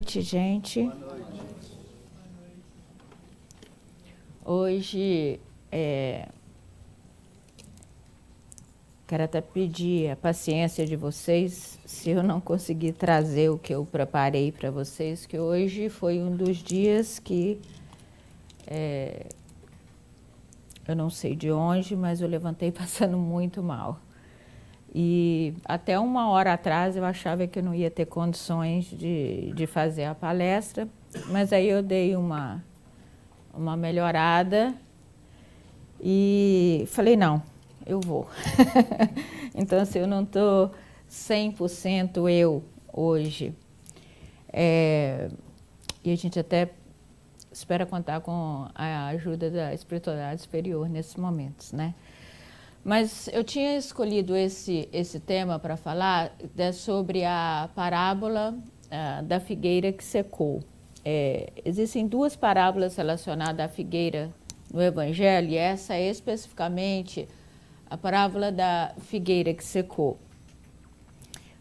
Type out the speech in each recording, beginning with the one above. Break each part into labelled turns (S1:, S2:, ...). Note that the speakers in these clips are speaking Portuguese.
S1: noite, gente.
S2: Boa noite.
S1: Hoje, quero até pedir a paciência de vocês, se eu não conseguir trazer o que eu preparei para vocês, que hoje foi um dos dias que, eu não sei de onde, mas eu levantei passando muito mal. E até 1 hora atrás eu achava que eu não ia ter condições de fazer a palestra, mas aí eu dei uma melhorada e falei, não, eu vou. Então, assim, eu não estou 100% eu hoje. E a gente até espera contar com a ajuda da espiritualidade superior nesses momentos, né? Mas eu tinha escolhido esse tema para falar sobre a parábola da figueira que secou. Existem 2 parábolas relacionadas à figueira no Evangelho, e essa é especificamente a parábola da figueira que secou.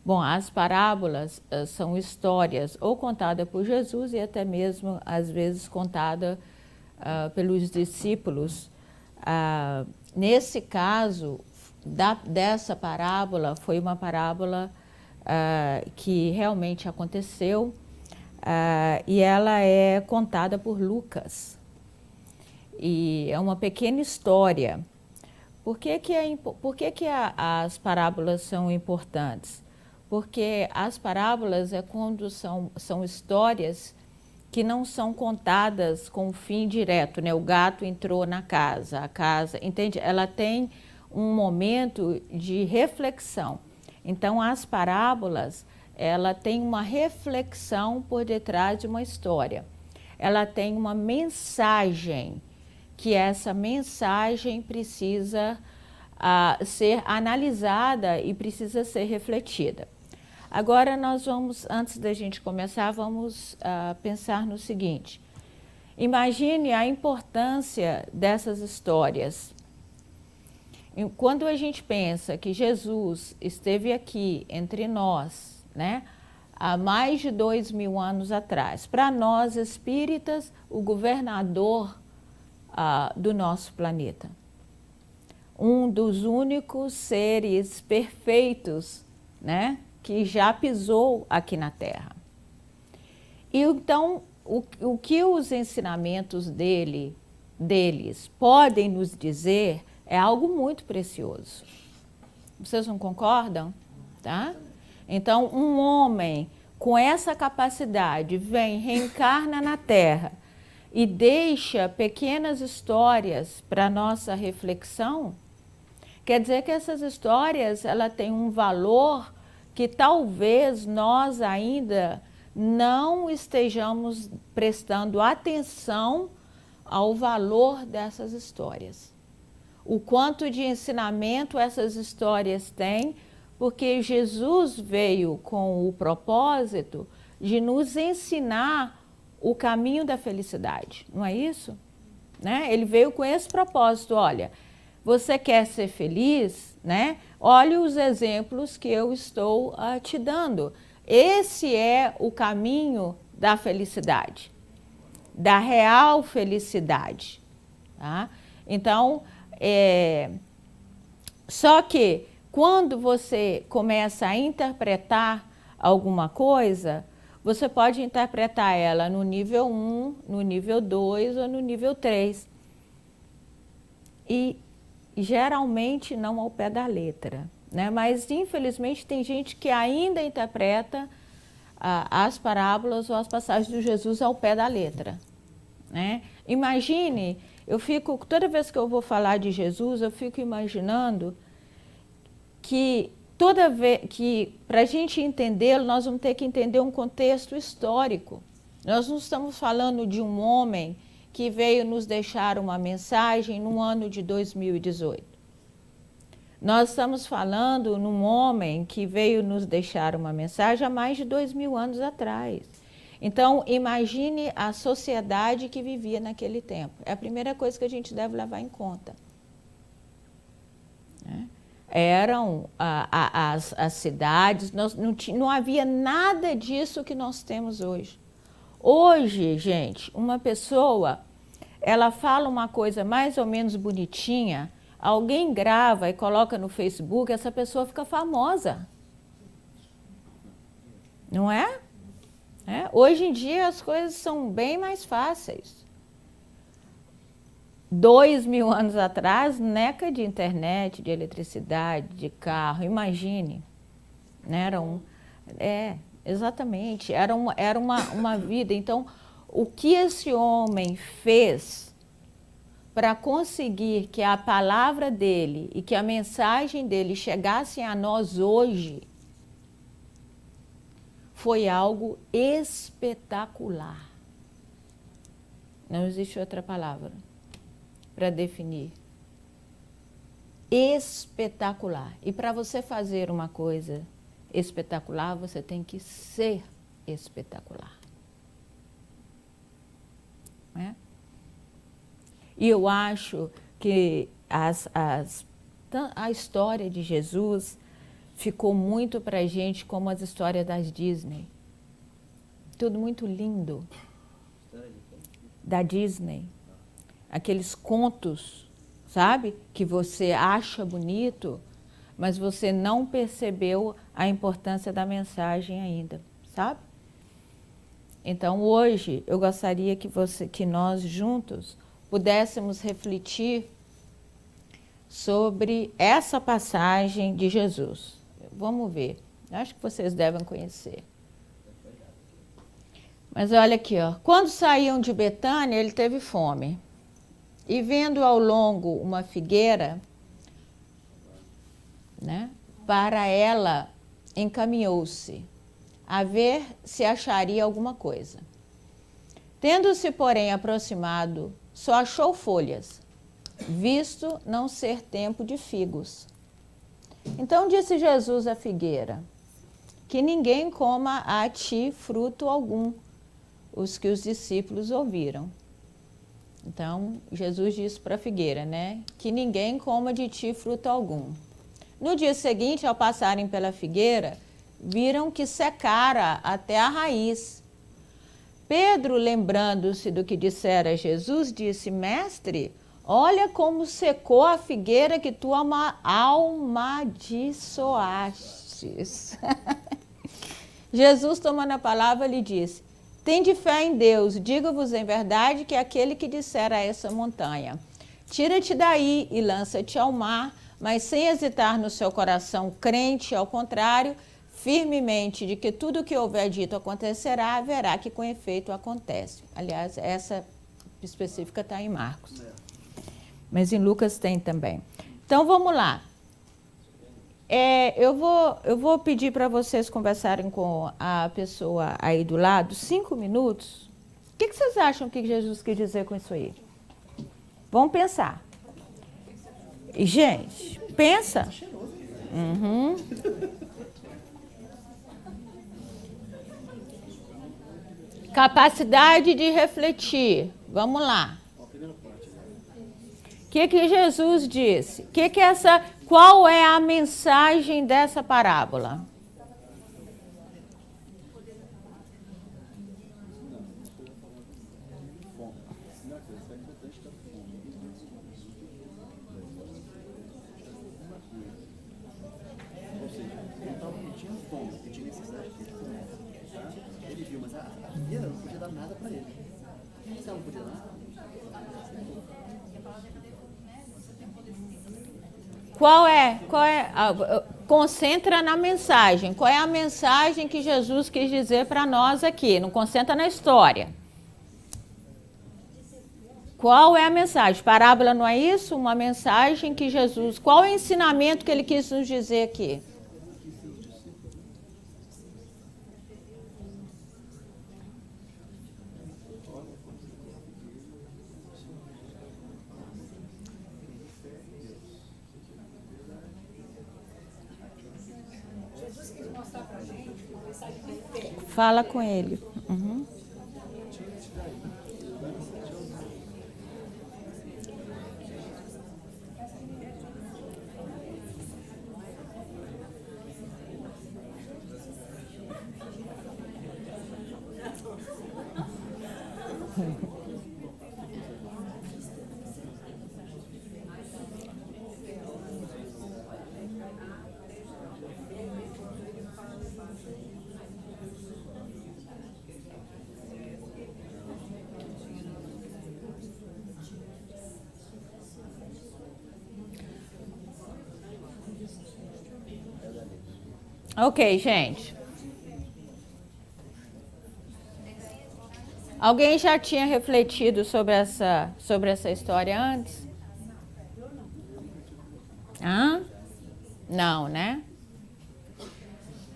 S1: Bom, as parábolas são histórias ou contadas por Jesus e até mesmo, às vezes, contadas pelos discípulos. Nesse caso, dessa parábola, foi uma parábola que realmente aconteceu e ela é contada por Lucas. E é uma pequena história. Por que as parábolas são importantes? Porque as parábolas quando são histórias que não são contadas com fim direto, né? O gato entrou na casa, a casa, entende? Ela tem um momento de reflexão. Então, as parábolas, ela tem uma reflexão por detrás de uma história. Ela tem uma mensagem, que essa mensagem precisa ser analisada e precisa ser refletida. Agora nós vamos, antes da gente começar, vamos pensar no seguinte. Imagine a importância dessas histórias. Quando a gente pensa que Jesus esteve aqui entre nós, né, há mais de 2000 anos atrás, para nós espíritas, o governador do nosso planeta. Um dos únicos seres perfeitos, né, que já pisou aqui na Terra. E então, o que os ensinamentos deles podem nos dizer é algo muito precioso. Vocês não concordam? Tá? Então, um homem com essa capacidade vem, reencarna na Terra e deixa pequenas histórias para nossa reflexão. Quer dizer que essas histórias, ela têm um valor que talvez nós ainda não estejamos prestando atenção ao valor dessas histórias. O quanto de ensinamento essas histórias têm, porque Jesus veio com o propósito de nos ensinar o caminho da felicidade, não é isso? Né? Ele veio com esse propósito, olha, você quer ser feliz, né? Olhe os exemplos que eu estou te dando. Esse é o caminho da felicidade, da real felicidade. Tá? Então, só que quando você começa a interpretar alguma coisa, você pode interpretar ela no nível 1, no nível 2 ou no nível 3. E geralmente não ao pé da letra, né? Mas infelizmente tem gente que ainda interpreta as parábolas ou as passagens de Jesus ao pé da letra, né? Imagine, toda vez que eu vou falar de Jesus, eu fico imaginando que para a gente entendê-lo, nós vamos ter que entender um contexto histórico. Nós não estamos falando de um homem que veio nos deixar uma mensagem no ano de 2018. Nós estamos falando num homem que veio nos deixar uma mensagem há mais de 2000 anos atrás. Então, imagine a sociedade que vivia naquele tempo. É a primeira coisa que a gente deve levar em conta. Eram as cidades, não havia nada disso que nós temos hoje. Hoje, gente, uma pessoa, ela fala uma coisa mais ou menos bonitinha, alguém grava e coloca no Facebook, essa pessoa fica famosa. Não é? Hoje em dia as coisas são bem mais fáceis. 2000 anos atrás, neca de internet, de eletricidade, de carro, imagine. Né? Exatamente, era uma vida. Então, o que esse homem fez para conseguir que a palavra dele e que a mensagem dele chegassem a nós hoje foi algo espetacular. Não existe outra palavra para definir. Espetacular. E para você fazer uma coisa espetacular, você tem que ser espetacular. Né? E eu acho que a história de Jesus ficou muito para a gente como as histórias das Disney. Tudo muito lindo. Da Disney. Aqueles contos, sabe? Que você acha bonito, mas você não percebeu a importância da mensagem ainda, sabe? Então, hoje, eu gostaria que nós juntos pudéssemos refletir sobre essa passagem de Jesus. Vamos ver. Acho que vocês devem conhecer. Mas olha aqui, ó. Quando saíam de Betânia, ele teve fome. E vendo ao longo uma figueira, né, para ela encaminhou-se, a ver se acharia alguma coisa. Tendo-se, porém, aproximado, só achou folhas, visto não ser tempo de figos. Então disse Jesus à figueira, que ninguém coma a ti fruto algum, os que os discípulos ouviram. Então, Jesus disse para a figueira, né, que ninguém coma de ti fruto algum. No dia seguinte, ao passarem pela figueira, viram que secara até a raiz. Pedro, lembrando-se do que dissera Jesus, disse, mestre, olha como secou a figueira que tu amaldiçoastes. Jesus, tomando a palavra, lhe disse, tende fé em Deus, digo-vos em verdade que aquele que disser a essa montanha, tira-te daí e lança-te ao mar, mas sem hesitar no seu coração, crente, ao contrário, firmemente de que tudo o que houver dito acontecerá, verá que com efeito acontece. Aliás, essa específica está em Marcos. Mas em Lucas tem também. Então, vamos lá. Eu vou pedir para vocês conversarem com a pessoa aí do lado, 5 minutos. O que vocês acham que Jesus quis dizer com isso aí? Vamos pensar. Gente, pensa. Uhum. Capacidade de refletir. Vamos lá. O que Jesus disse? Qual é a mensagem dessa parábola?
S2: Ele viu, mas a figueira não podia dar nada para ele. Se ela não podia dar nada.
S1: Concentra na mensagem. Qual é a mensagem que Jesus quis dizer para nós aqui? Não concentra na história. Qual é a mensagem? Parábola não é isso? Uma mensagem que Jesus... Qual é o ensinamento que ele quis nos dizer aqui?
S3: Jesus quis mostrar pra gente uma mensagem perfeita.
S1: Fala com ele. Uhum. Ok, gente. Alguém já tinha refletido sobre essa história antes? Hã? Não, né?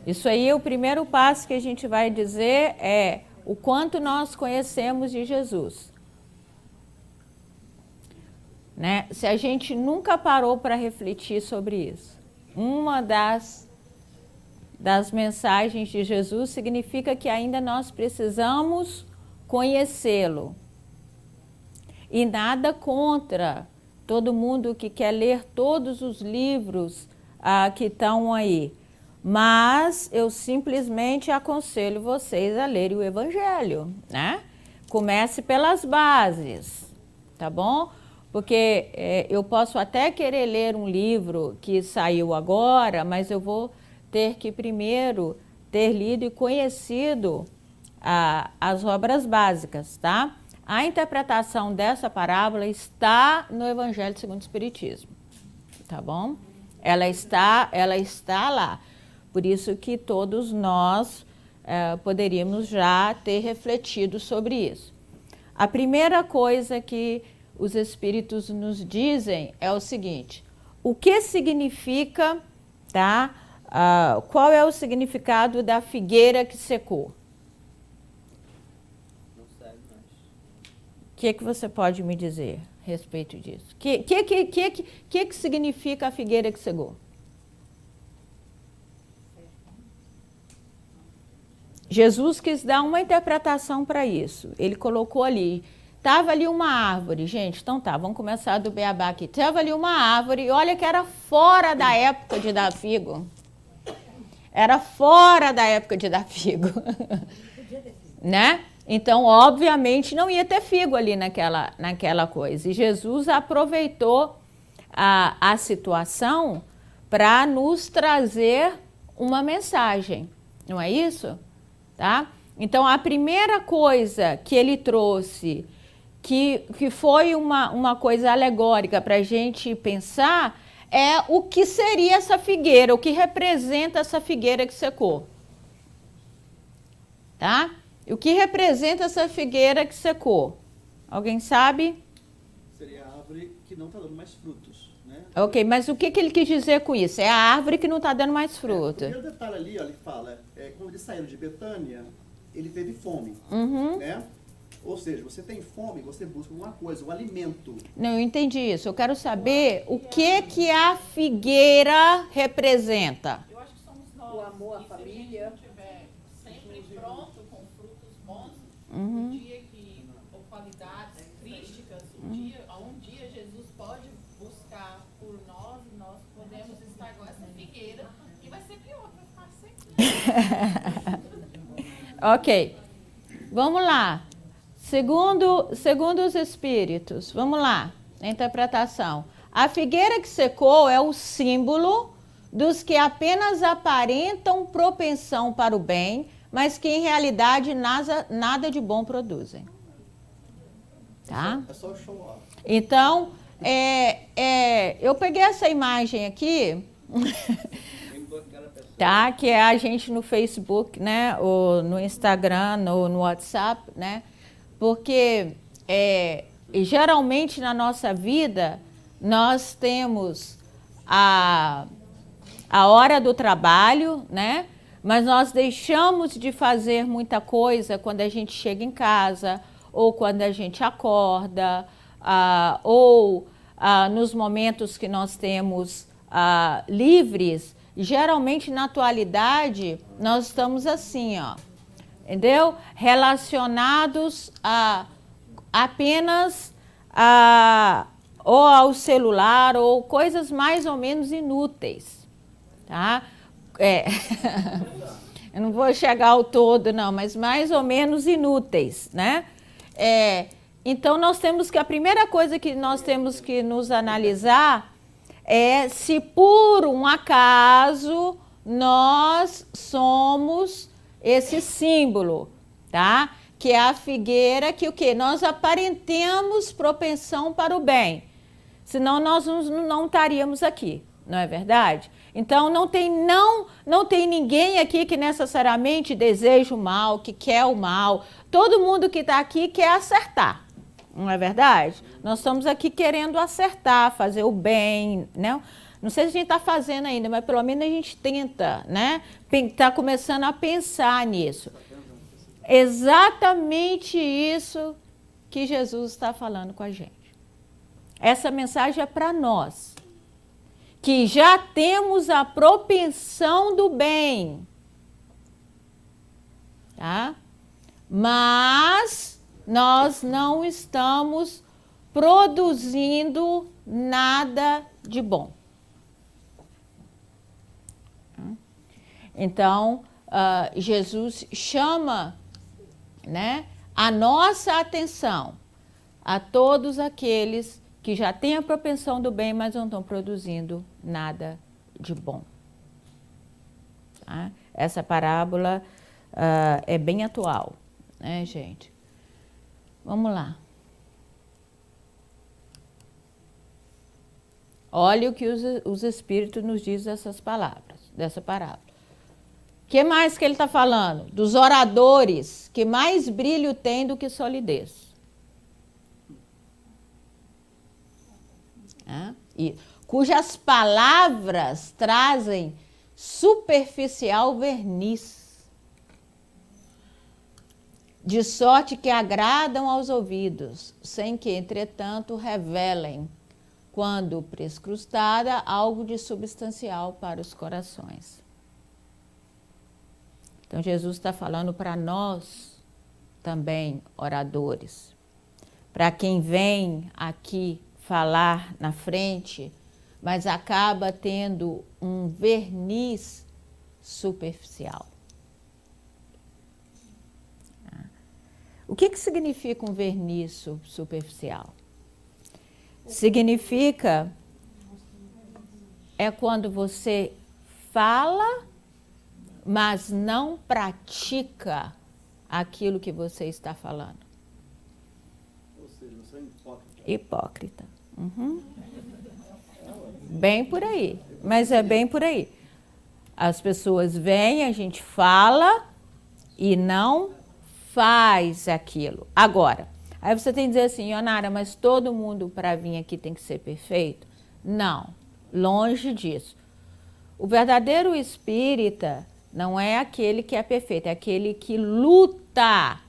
S1: Isso aí, o primeiro passo que a gente vai dizer é o quanto nós conhecemos de Jesus. Né? Se a gente nunca parou para refletir sobre isso, uma das mensagens de Jesus significa que ainda nós precisamos conhecê-lo. E nada contra todo mundo que quer ler todos os livros que estão aí. Mas eu simplesmente aconselho vocês a lerem o Evangelho, né? Comece pelas bases, tá bom? Porque eu posso até querer ler um livro que saiu agora, mas eu vou ter que primeiro ter lido e conhecido as obras básicas, tá? A interpretação dessa parábola está no Evangelho segundo o Espiritismo, tá bom? Ela está lá. Por isso que todos nós poderíamos já ter refletido sobre isso. A primeira coisa que os Espíritos nos dizem é o seguinte: o que significa, tá? Qual é o significado da figueira que secou?
S2: Não serve mais.
S1: O que você pode me dizer a respeito disso? O que significa a figueira que secou? Jesus quis dar uma interpretação para isso. Ele colocou ali, estava ali uma árvore, gente, então tá, vamos começar do beabá aqui. Estava ali uma árvore, e olha que era fora da época de dar figo. Era fora da época de dar figo. Né? Então, obviamente, não ia ter figo ali naquela coisa. E Jesus aproveitou a situação para nos trazer uma mensagem. Não é isso? Tá? Então, a primeira coisa que ele trouxe, que foi uma coisa alegórica para a gente pensar, é o que seria essa figueira, o que representa essa figueira que secou. Tá? E o que representa essa figueira que secou? Alguém sabe?
S2: Seria a árvore que não está dando mais frutos, né?
S1: Ok, mas o que ele quis dizer com isso? É a árvore que não está dando mais fruto.
S2: O primeiro detalhe ali, ó, ele fala, quando eles saíram de Betânia, ele teve fome,
S1: Uhum.
S2: né? Ou seja, você tem fome, você busca alguma coisa, um alimento.
S1: Não, eu entendi isso. Eu quero saber o que a figueira representa.
S4: Eu acho que somos nós.
S3: O amor à
S4: E
S3: família.
S4: Se a gente não estiver sempre pronto, com frutos bons,
S1: Uhum.
S4: um dia que, ou qualidades crísticas, um dia Jesus pode buscar por nós, e nós podemos estar igual essa figueira, e vai ser pior, vai ficar sempre.
S1: Ok, vamos lá. Segundo os Espíritos, vamos lá, a interpretação. A figueira que secou é o símbolo dos que apenas aparentam propensão para o bem, mas que em realidade nada de bom produzem. Tá?
S2: É só show off.
S1: Então, eu peguei essa imagem aqui, tá? Que é a gente no Facebook, né? Ou no Instagram, no WhatsApp, né? Porque geralmente na nossa vida nós temos a hora do trabalho, né? Mas nós deixamos de fazer muita coisa quando a gente chega em casa, ou quando a gente acorda, ou nos momentos que nós temos livres. Geralmente na atualidade nós estamos assim, ó. Entendeu? Relacionados apenas ou ao celular ou coisas mais ou menos inúteis, tá? Eu não vou chegar ao todo, não, mas mais ou menos inúteis, né? Então, a primeira coisa que nós temos que nos analisar é se por um acaso nós somos esse símbolo, tá? Que é a figueira que o quê? Nós aparentemos propensão para o bem. Senão nós não estaríamos aqui, não é verdade? Então não tem ninguém aqui que necessariamente deseja o mal, que quer o mal. Todo mundo que está aqui quer acertar, não é verdade? Nós estamos aqui querendo acertar, fazer o bem, né? Não sei se a gente está fazendo ainda, mas pelo menos a gente tenta, né? Está começando a pensar nisso. Exatamente isso que Jesus está falando com a gente. Essa mensagem é para nós, que já temos a propensão do bem, tá? Mas nós não estamos produzindo nada de bom. Então, Jesus chama, né, a nossa atenção a todos aqueles que já têm a propensão do bem, mas não estão produzindo nada de bom. Tá? Essa parábola é bem atual, né, gente? Vamos lá. Olha o que os Espíritos nos dizem dessa parábola. O que mais que ele está falando? Dos oradores que mais brilho têm do que solidez. E cujas palavras trazem superficial verniz, de sorte que agradam aos ouvidos, sem que, entretanto, revelem, quando prescrutada, algo de substancial para os corações. Então, Jesus está falando para nós também, oradores, para quem vem aqui falar na frente, mas acaba tendo um verniz superficial. O que significa um verniz superficial? Significa quando você fala, mas não pratica aquilo que você está falando.
S2: Ou seja, você é hipócrita.
S1: Hipócrita. Uhum. Bem por aí, mas é bem por aí. As pessoas vêm, a gente fala e não faz aquilo. Agora, aí você tem que dizer assim, Ionara, mas todo mundo para vir aqui tem que ser perfeito? Não, longe disso. O verdadeiro espírita não é aquele que é perfeito, é aquele que luta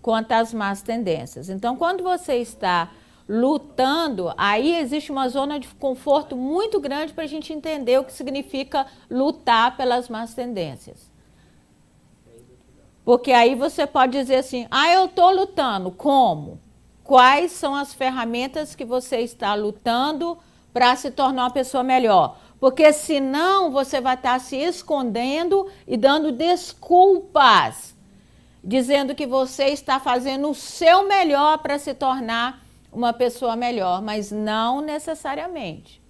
S1: contra as más tendências. Então, quando você está lutando, aí existe uma zona de conforto muito grande para a gente entender o que significa lutar pelas más tendências. Porque aí você pode dizer assim, eu estou lutando, como? Quais são as ferramentas que você está lutando para se tornar uma pessoa melhor? Porque senão você vai estar se escondendo e dando desculpas, dizendo que você está fazendo o seu melhor para se tornar uma pessoa melhor, mas não necessariamente.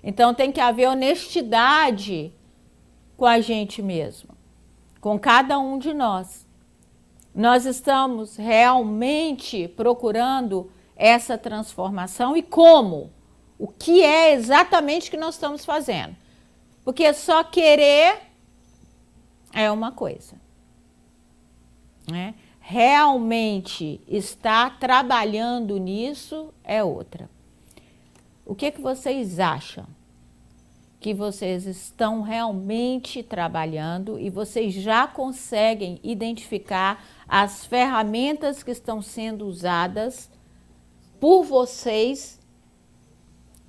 S1: Então tem que haver honestidade com a gente mesmo, com cada um de nós. Nós estamos realmente procurando essa transformação e como? O que é exatamente que nós estamos fazendo? Porque só querer é uma coisa, né? Realmente estar trabalhando nisso é outra. O que vocês acham? Que vocês estão realmente trabalhando e vocês já conseguem identificar as ferramentas que estão sendo usadas por vocês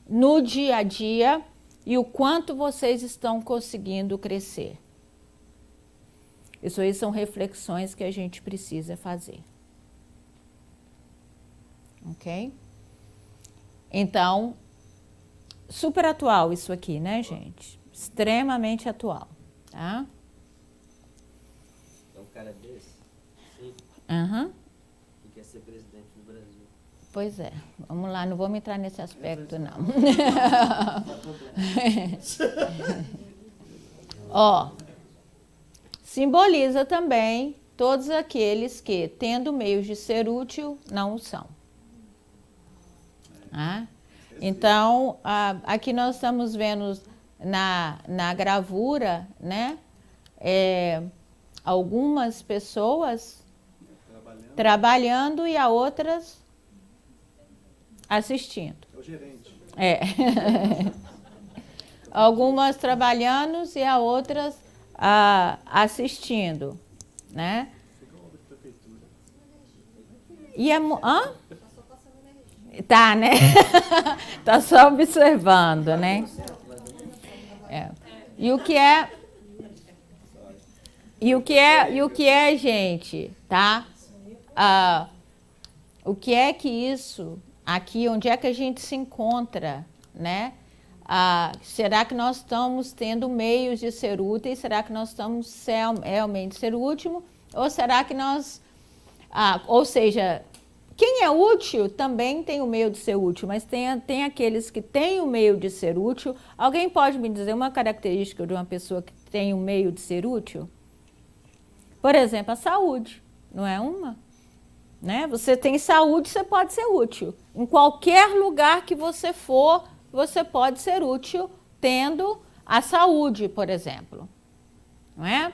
S1: no dia a dia e o quanto vocês estão conseguindo crescer. Isso aí são reflexões que a gente precisa fazer. Ok? Então, super atual isso aqui, né, gente? Extremamente atual, tá?
S5: cara desse, sim,
S1: Aham.
S5: que quer ser presidente do Brasil.
S1: Pois é, vamos lá, não vamos entrar nesse aspecto, não. Ó, simboliza também todos aqueles que, tendo meios de ser útil, não o são. Ah? Então, aqui nós estamos vendo na gravura, né, algumas pessoas trabalhando e a outras assistindo.
S2: É o gerente.
S1: É. Algumas trabalhando e a outras assistindo, né? E é hã? Tá, né? Tá só observando, né? É. E o que é, gente, tá? O que é que isso aqui, onde é que a gente se encontra, né? Será que nós estamos tendo meios de ser úteis? Será que nós estamos realmente ser útil? Ou será que nós... ou seja, quem é útil também tem o meio de ser útil, mas tem aqueles que têm o meio de ser útil. Alguém pode me dizer uma característica de uma pessoa que tem o meio de ser útil? Por exemplo, a saúde, não é uma? Né? Você tem saúde, você pode ser útil. Em qualquer lugar que você for, você pode ser útil tendo a saúde, por exemplo. Não é?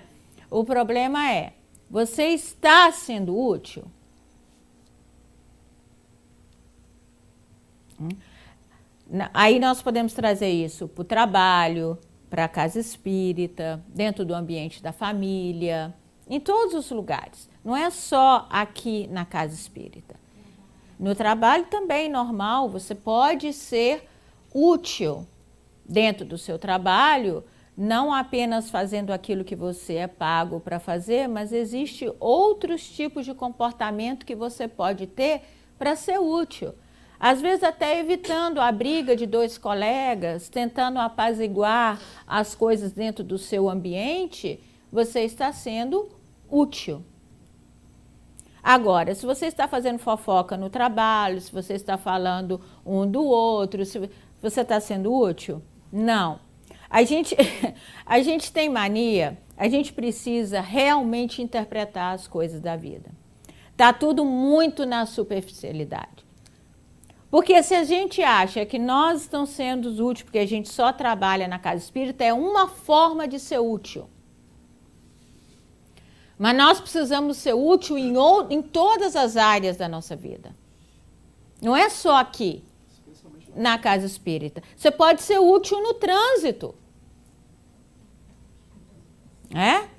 S1: O problema é, você está sendo útil? Aí nós podemos trazer isso para o trabalho, para a casa espírita, dentro do ambiente da família, em todos os lugares. Não é só aqui na casa espírita. No trabalho também normal, você pode ser útil dentro do seu trabalho, não apenas fazendo aquilo que você é pago para fazer, mas existe outros tipos de comportamento que você pode ter para ser útil. Às vezes até evitando a briga de dois colegas, tentando apaziguar as coisas dentro do seu ambiente, você está sendo útil. Agora, se você está fazendo fofoca no trabalho, se você está falando um do outro, se você está sendo útil? Não. A gente tem mania, a gente precisa realmente interpretar as coisas da vida. Está tudo muito na superficialidade. Porque se a gente acha que nós estamos sendo úteis porque a gente só trabalha na casa espírita, é uma forma de ser útil. Mas nós precisamos ser útil em todas as áreas da nossa vida. Não é só aqui, na casa espírita. Você pode ser útil no trânsito.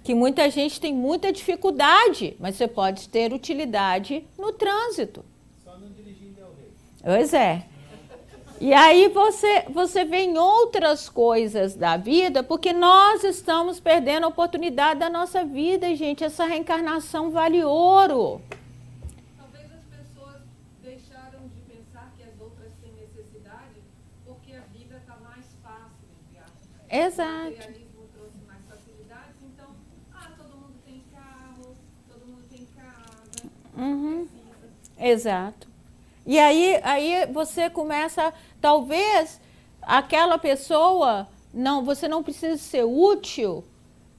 S1: Que muita gente tem muita dificuldade, mas você pode ter utilidade no trânsito.
S5: Só não dirigindo é o rei.
S1: Pois é. E aí você vê em outras coisas da vida, porque nós estamos perdendo a oportunidade da nossa vida, gente. Essa reencarnação vale ouro.
S3: Talvez as pessoas deixaram de pensar que as outras têm necessidade porque a vida está mais fácil, entre aspas.
S1: Exato.
S3: O materialismo trouxe mais facilidades, então, todo mundo tem carro, todo mundo tem casa,
S1: Uhum.
S3: precisa.
S1: Exato. E aí você começa, talvez aquela pessoa, você não precisa ser útil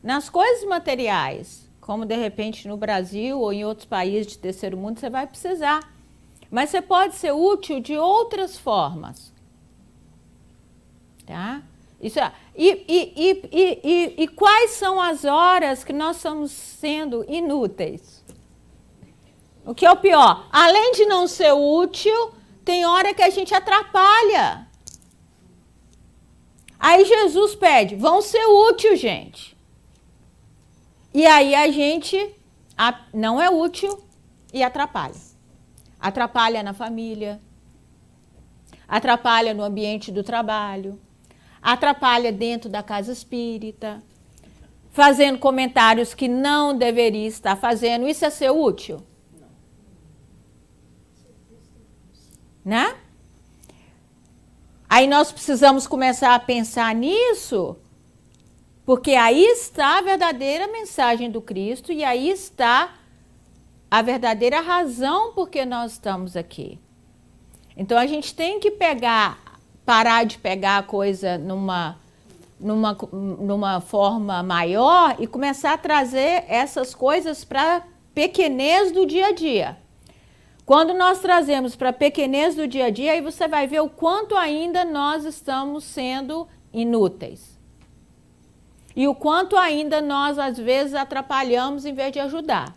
S1: nas coisas materiais, como de repente no Brasil ou em outros países de terceiro mundo você vai precisar. Mas você pode ser útil de outras formas. Tá? Isso, e quais são as horas que nós estamos sendo inúteis? O que é o pior? Além de não ser útil, tem hora que a gente atrapalha. Aí Jesus pede, vão ser útil, gente. E aí a gente não é útil e atrapalha. Atrapalha na família, atrapalha no ambiente do trabalho, atrapalha dentro da casa espírita, fazendo comentários que não deveria estar fazendo. Isso é ser útil? Né? Aí nós precisamos começar a pensar nisso Porque aí está a verdadeira mensagem do Cristo e aí está a verdadeira razão por que nós estamos aqui. Então a gente tem que parar de pegar a coisa numa forma maior e começar a trazer essas coisas para pequenez do dia a dia. Quando nós trazemos para pequenez do dia a dia, aí você vai ver o quanto ainda nós estamos sendo inúteis. E o quanto ainda nós, às vezes, atrapalhamos em vez de ajudar.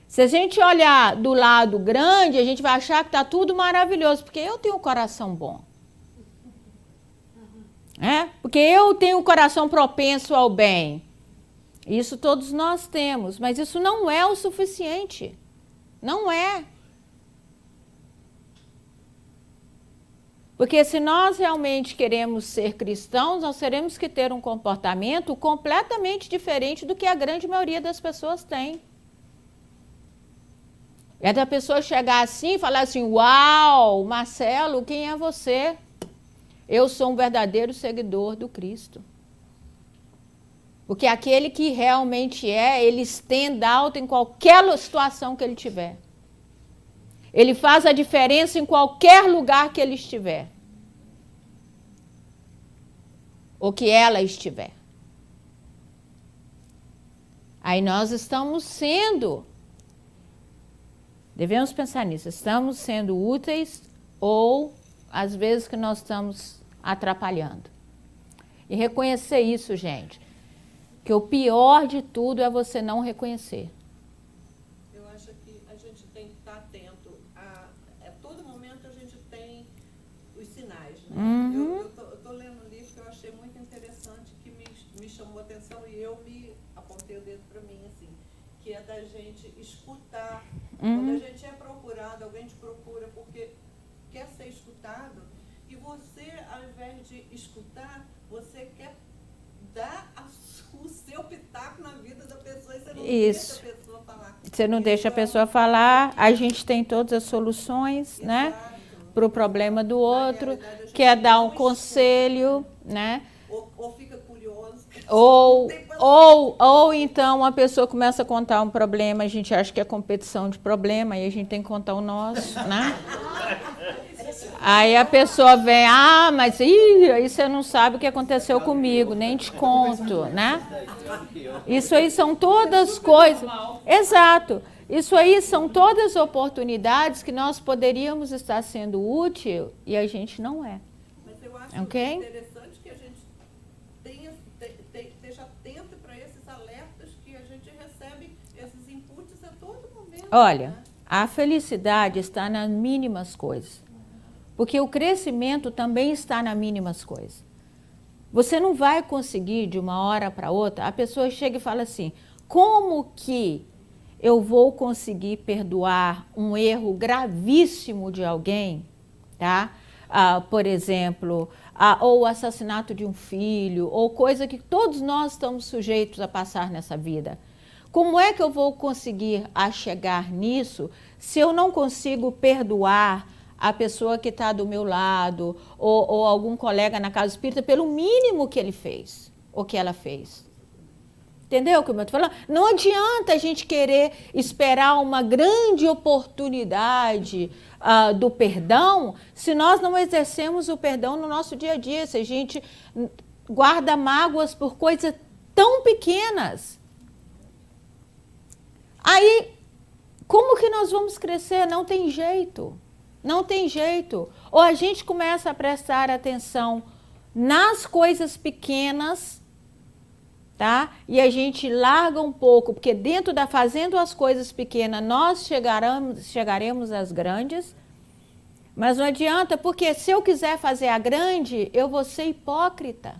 S1: Se a gente olhar do lado grande, a gente vai achar que está tudo maravilhoso, porque eu tenho um coração bom. Porque eu tenho um coração propenso ao bem. Isso todos nós temos, mas isso não é o suficiente. Não é. Porque se nós realmente queremos ser cristãos, nós teremos que ter um comportamento completamente diferente do que a grande maioria das pessoas tem. É da pessoa chegar assim e falar assim, uau, Marcelo, quem é você? Eu sou um verdadeiro seguidor do Cristo. Porque aquele que realmente ele stand out em qualquer situação que ele tiver. Ele faz a diferença em qualquer lugar que ele estiver. Ou que ela estiver. Aí nós estamos devemos pensar nisso, estamos sendo úteis ou às vezes que nós estamos atrapalhando. E reconhecer isso, gente, que o pior de tudo é você não reconhecer.
S3: Eu acho que a gente tem que estar atento a todo momento a gente tem os sinais, né?
S1: Uhum.
S3: Eu tô lendo um livro que eu achei muito interessante, que me chamou a atenção e eu me apontei o dedo para mim, assim, que é da gente escutar. Quando a gente é procurado, alguém te procura porque quer ser escutado, e você, ao invés de escutar, você quer dar o seu pitaco na vida da pessoa e você não deixa a pessoa falar.
S1: Você não deixa a pessoa falar, a gente tem todas as soluções, né? Para o problema do outro, quer dar um conselho, né?
S3: Ou fica curioso.
S1: Ou então a pessoa começa a contar um problema, a gente acha que é competição de problema, aí a gente tem que contar o nosso, né? Aí a pessoa vem, mas aí você não sabe o que aconteceu comigo, nem te conto, né? Isso aí são todas coisas. Exato. Isso aí são todas oportunidades que nós poderíamos estar sendo útil e a gente não é.
S3: Mas eu acho interessante que a gente esteja atento para esses alertas que a gente recebe, esses inputs a todo momento.
S1: Olha, a felicidade está nas mínimas coisas. Porque o crescimento também está nas mínimas coisas. Você não vai conseguir de uma hora para outra, a pessoa chega e fala assim, como que eu vou conseguir perdoar um erro gravíssimo de alguém, tá? Por exemplo, ou o assassinato de um filho, ou coisa que todos nós estamos sujeitos a passar nessa vida. Como é que eu vou conseguir chegar nisso se eu não consigo perdoar a pessoa que está do meu lado, ou algum colega na casa espírita, pelo mínimo que ele fez, ou que ela fez? Entendeu o que eu estou falando? Não adianta a gente querer esperar uma grande oportunidade do perdão se nós não exercemos o perdão no nosso dia a dia, se a gente guarda mágoas por coisas tão pequenas. Aí, como que nós vamos crescer? Não tem jeito. Não tem jeito. Ou a gente começa a prestar atenção nas coisas pequenas, tá? E a gente larga um pouco, porque dentro fazendo as coisas pequenas, nós chegaremos às grandes. Mas não adianta, porque se eu quiser fazer a grande, eu vou ser hipócrita.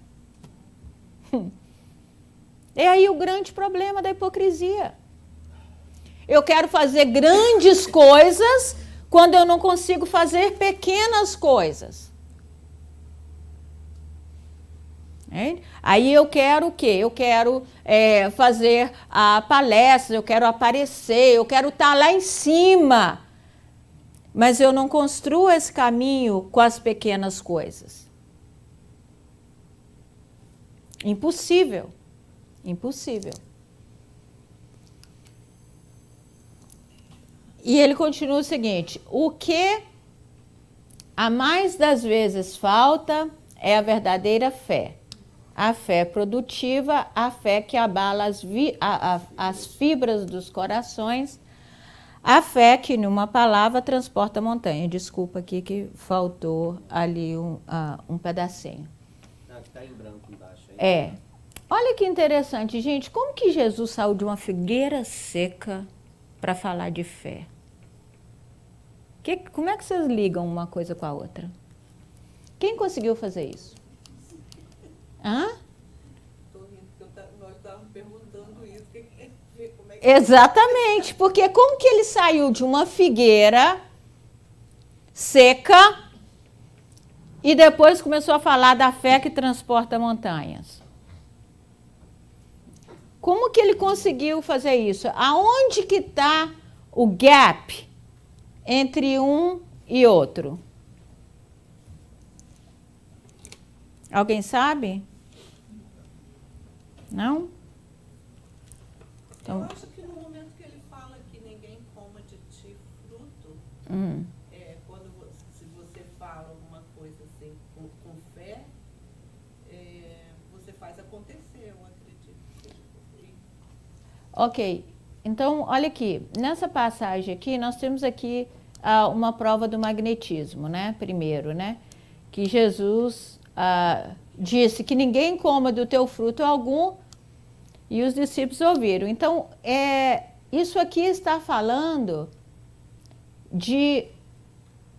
S1: É aí o grande problema da hipocrisia. Eu quero fazer grandes coisas quando eu não consigo fazer pequenas coisas. Aí eu quero o quê? Eu quero fazer palestras, eu quero aparecer, eu quero estar lá em cima. Mas eu não construo esse caminho com as pequenas coisas. Impossível. Impossível. E ele continua o seguinte: o que a mais das vezes falta é a verdadeira fé. A fé produtiva, a fé que abala as fibras dos corações, a fé que, numa palavra, transporta a montanha. Desculpa aqui que faltou ali um pedacinho.
S5: Ah, que tá em branco embaixo aí.
S1: É. Olha que interessante, gente. Como que Jesus saiu de uma figueira seca para falar de fé? Como é que vocês ligam uma coisa com a outra? Quem conseguiu fazer isso? Hã?
S3: Tô rindo porque nós estávamos perguntando isso. Como é que
S1: Exatamente, porque como que ele saiu de uma figueira seca e depois começou a falar da fé que transporta montanhas? Como que ele conseguiu fazer isso? Aonde que está o gap entre um e outro? Alguém sabe? Não?
S3: Eu acho que no momento que ele fala que ninguém coma de ti fruto, se você fala alguma coisa assim com fé, você faz acontecer, eu acredito que seja por aí.
S1: Ok, então olha aqui, nessa passagem aqui, nós temos aqui uma prova do magnetismo, né? Primeiro, né? Que Jesus disse que ninguém coma do teu fruto algum, e os discípulos ouviram. Então, isso aqui está falando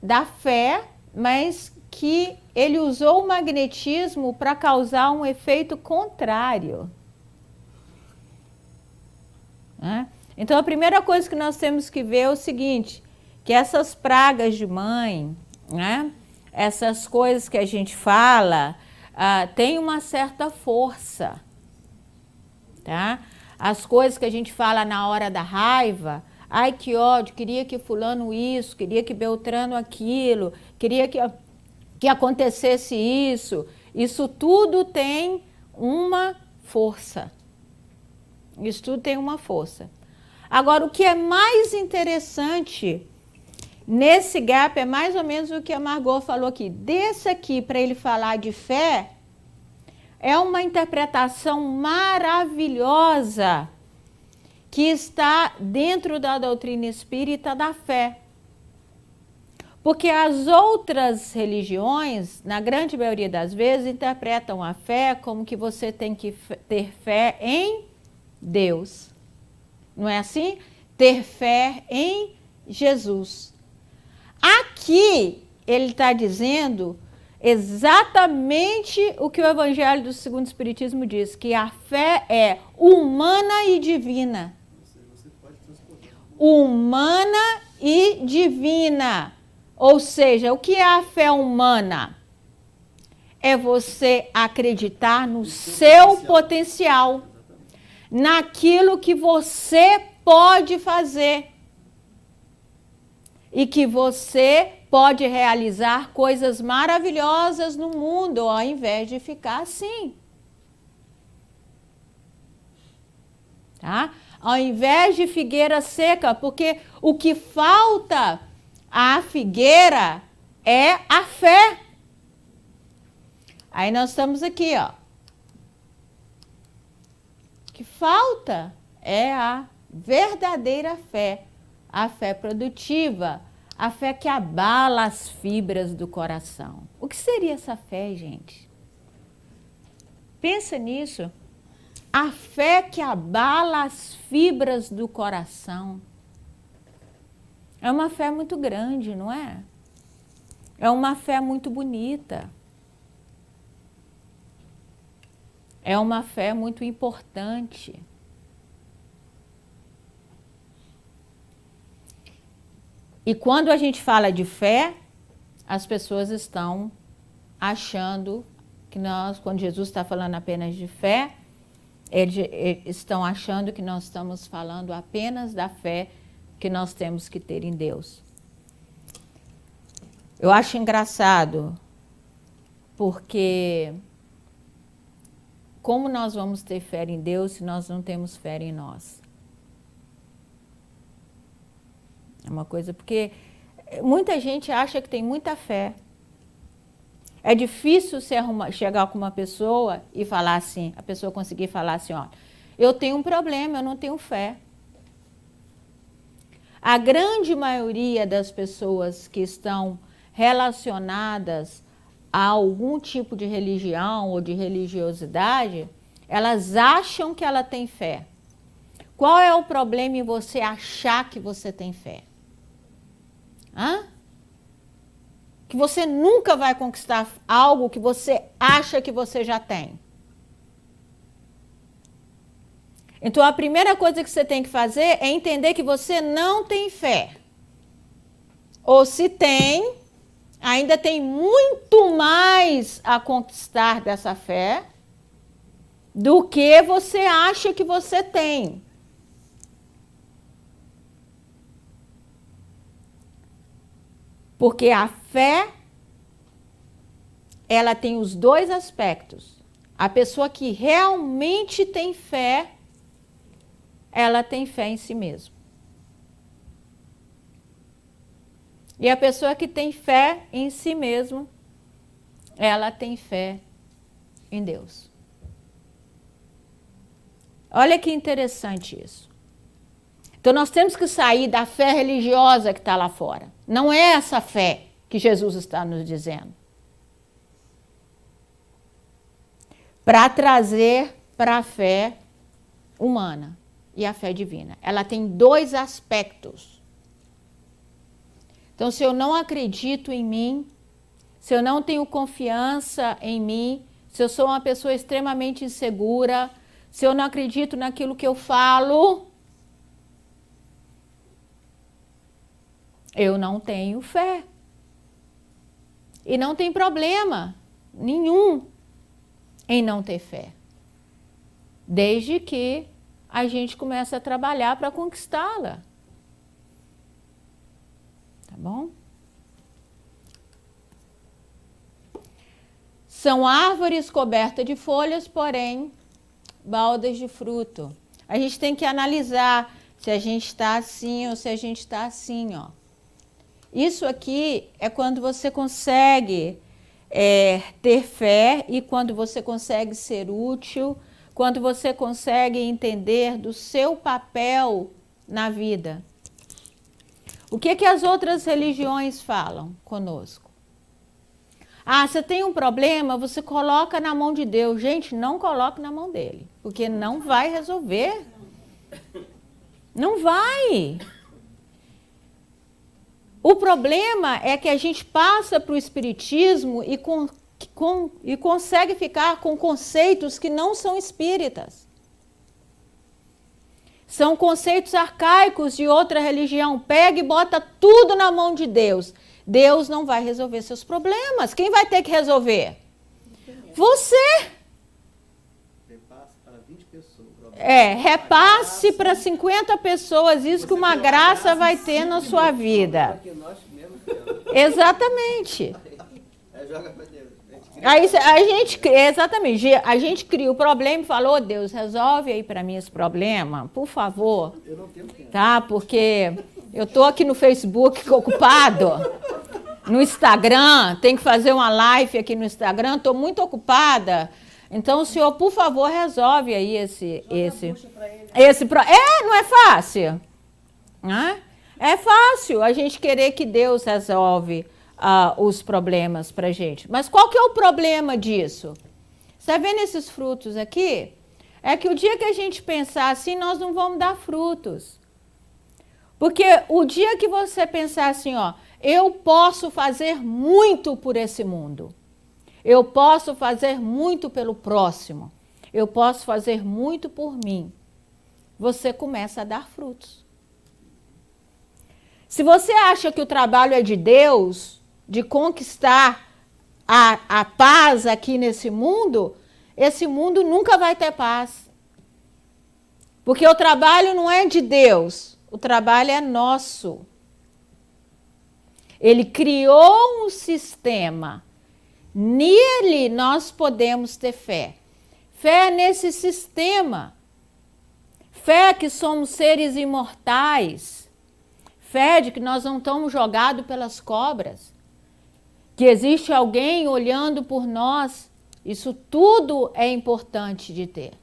S1: da fé, mas que ele usou o magnetismo para causar um efeito contrário. Né? Então, a primeira coisa que nós temos que ver é o seguinte, que essas pragas de mãe, né? Essas coisas que a gente fala, tem uma certa força. Tá? As coisas que a gente fala na hora da raiva, ai que ódio, queria que fulano isso, queria que Beltrano aquilo, queria que acontecesse isso tudo tem uma força. Isso tudo tem uma força. Agora, o que é mais interessante nesse gap é mais ou menos o que a Margot falou aqui. Desse aqui, para ele falar de fé, é uma interpretação maravilhosa que está dentro da doutrina espírita da fé. Porque as outras religiões, na grande maioria das vezes, interpretam a fé como que você tem que ter fé em Deus. Não é assim? Ter fé em Jesus. Aqui, ele está dizendo exatamente o que o Evangelho do Segundo Espiritismo diz, que a fé é humana e divina.
S2: Você pode transportar.
S1: Humana e divina. Ou seja, o que é a fé humana? É você acreditar no seu potencial, naquilo que você pode fazer e que você pode realizar coisas maravilhosas no mundo, ao invés de ficar assim. Tá? Ao invés de figueira seca, porque o que falta à figueira é a fé. Aí nós estamos aqui, ó. O que falta é a verdadeira fé, a fé produtiva, a fé que abala as fibras do coração. O que seria essa fé, gente? Pensa nisso. A fé que abala as fibras do coração. É uma fé muito grande, não é? É uma fé muito bonita. É uma fé muito importante. E quando a gente fala de fé, as pessoas estão achando que quando Jesus está falando apenas de fé, eles estão achando que nós estamos falando apenas da fé que nós temos que ter em Deus. Eu acho engraçado, porque como nós vamos ter fé em Deus se nós não temos fé em nós? É uma coisa, porque muita gente acha que tem muita fé. É difícil chegar com uma pessoa e falar assim, a pessoa conseguir falar assim, ó, eu tenho um problema, eu não tenho fé. A grande maioria das pessoas que estão relacionadas a algum tipo de religião ou de religiosidade, elas acham que ela tem fé. Qual é o problema em você achar que você tem fé? Hã? Que você nunca vai conquistar algo que você acha que você já tem. Então, a primeira coisa que você tem que fazer é entender que você não tem fé. Ou se tem, ainda tem muito mais a conquistar dessa fé do que você acha que você tem. Porque a fé, ela tem os dois aspectos. A pessoa que realmente tem fé, ela tem fé em si mesma. E a pessoa que tem fé em si mesma, ela tem fé em Deus. Olha que interessante isso. Então nós temos que sair da fé religiosa que está lá fora. Não é essa fé que Jesus está nos dizendo. Para trazer para a fé humana e a fé divina. Ela tem dois aspectos. Então, se eu não acredito em mim, se eu não tenho confiança em mim, se eu sou uma pessoa extremamente insegura, se eu não acredito naquilo que eu falo, eu não tenho fé. E não tem problema nenhum em não ter fé. Desde que a gente comece a trabalhar para conquistá-la. Tá bom? São árvores cobertas de folhas, porém, baldas de fruto. A gente tem que analisar se a gente está assim ou se a gente está assim, ó. Isso aqui é quando você consegue ter fé e quando você consegue ser útil, quando você consegue entender do seu papel na vida. O que as outras religiões falam conosco? Ah, você tem um problema, você coloca na mão de Deus. Gente, não coloque na mão dele, porque não vai resolver. Não vai. O problema é que a gente passa para o espiritismo e consegue ficar com conceitos que não são espíritas. São conceitos arcaicos de outra religião. Pega e bota tudo na mão de Deus. Deus não vai resolver seus problemas. Quem vai ter que resolver? Você.
S2: Repasse para 20 pessoas.
S1: Repasse para 50 pessoas. Isso que uma graça vai ter na sua vida. Exatamente.
S5: Joga para Deus.
S1: Aí exatamente, a gente cria o problema e fala, Deus, resolve aí para mim esse problema, por favor.
S2: Eu não tenho tempo.
S1: Tá, porque eu tô aqui no Facebook ocupado, no Instagram, tem que fazer uma live aqui no Instagram, tô muito ocupada. Então, o senhor, por favor, resolve aí não é fácil. Né? É fácil a gente querer que Deus resolve os problemas para a gente. Mas qual que é o problema disso? Você está vendo esses frutos aqui? É que o dia que a gente pensar assim, nós não vamos dar frutos. Porque o dia que você pensar assim, eu posso fazer muito por esse mundo. Eu posso fazer muito pelo próximo. Eu posso fazer muito por mim. Você começa a dar frutos. Se você acha que o trabalho é de Deus, de conquistar a paz aqui nesse mundo, esse mundo nunca vai ter paz. Porque o trabalho não é de Deus, o trabalho é nosso. Ele criou um sistema. Nele nós podemos ter fé. Fé nesse sistema. Fé que somos seres imortais. Fé de que nós não estamos jogados pelas cobras. Que existe alguém olhando por nós. Isso tudo é importante de ter.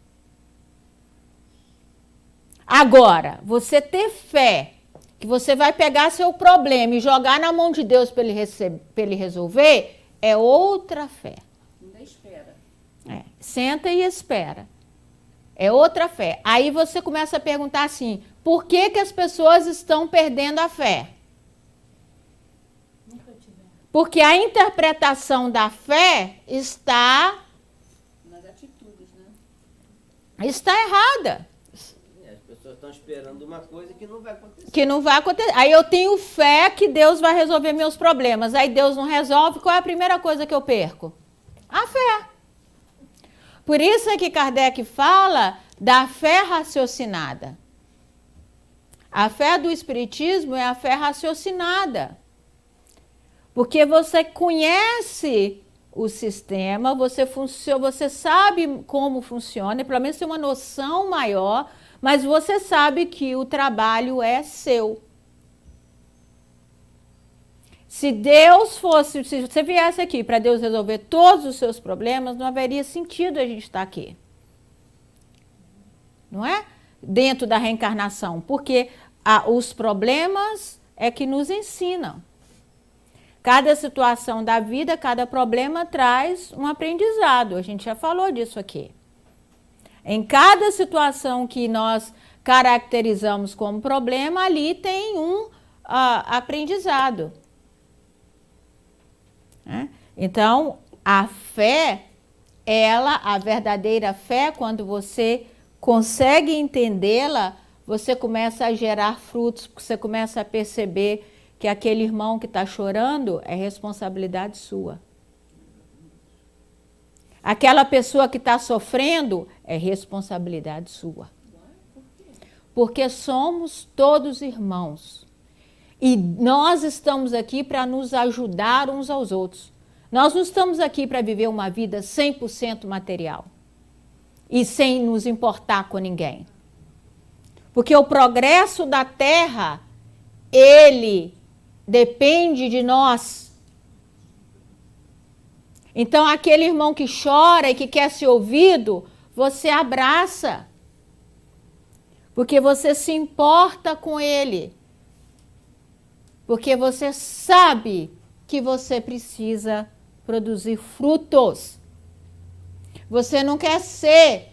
S1: Agora, você ter fé que você vai pegar seu problema e jogar na mão de Deus para ele resolver, é outra fé.
S3: Ainda espera.
S1: Senta e espera. É outra fé. Aí você começa a perguntar assim, por que as pessoas estão perdendo a fé? Porque a interpretação da fé está
S3: Nas atitudes, né?
S1: Está errada.
S5: As pessoas estão esperando uma coisa que não vai acontecer.
S1: Que não vai acontecer. Aí eu tenho fé que Deus vai resolver meus problemas. Aí Deus não resolve, qual é a primeira coisa que eu perco? A fé. Por isso é que Kardec fala da fé raciocinada. A fé do Espiritismo é a fé raciocinada. Porque você conhece o sistema, você sabe como funciona, pelo menos tem uma noção maior, mas você sabe que o trabalho é seu. Se você viesse aqui para Deus resolver todos os seus problemas, não haveria sentido a gente estar aqui. Não é? Dentro da reencarnação, porque os problemas é que nos ensinam. Cada situação da vida, cada problema traz um aprendizado. A gente já falou disso aqui. Em cada situação que nós caracterizamos como problema, ali tem um aprendizado. Então, a fé, a verdadeira fé, quando você consegue entendê-la, você começa a gerar frutos, porque você começa a perceber que aquele irmão que está chorando é responsabilidade sua. Aquela pessoa que está sofrendo é responsabilidade sua. Porque somos todos irmãos. E nós estamos aqui para nos ajudar uns aos outros. Nós não estamos aqui para viver uma vida 100% material. E sem nos importar com ninguém. Porque o progresso da Terra, ele depende de nós. Então, aquele irmão que chora e que quer ser ouvido, você abraça. Porque você se importa com ele. Porque você sabe que você precisa produzir frutos. Você não quer ser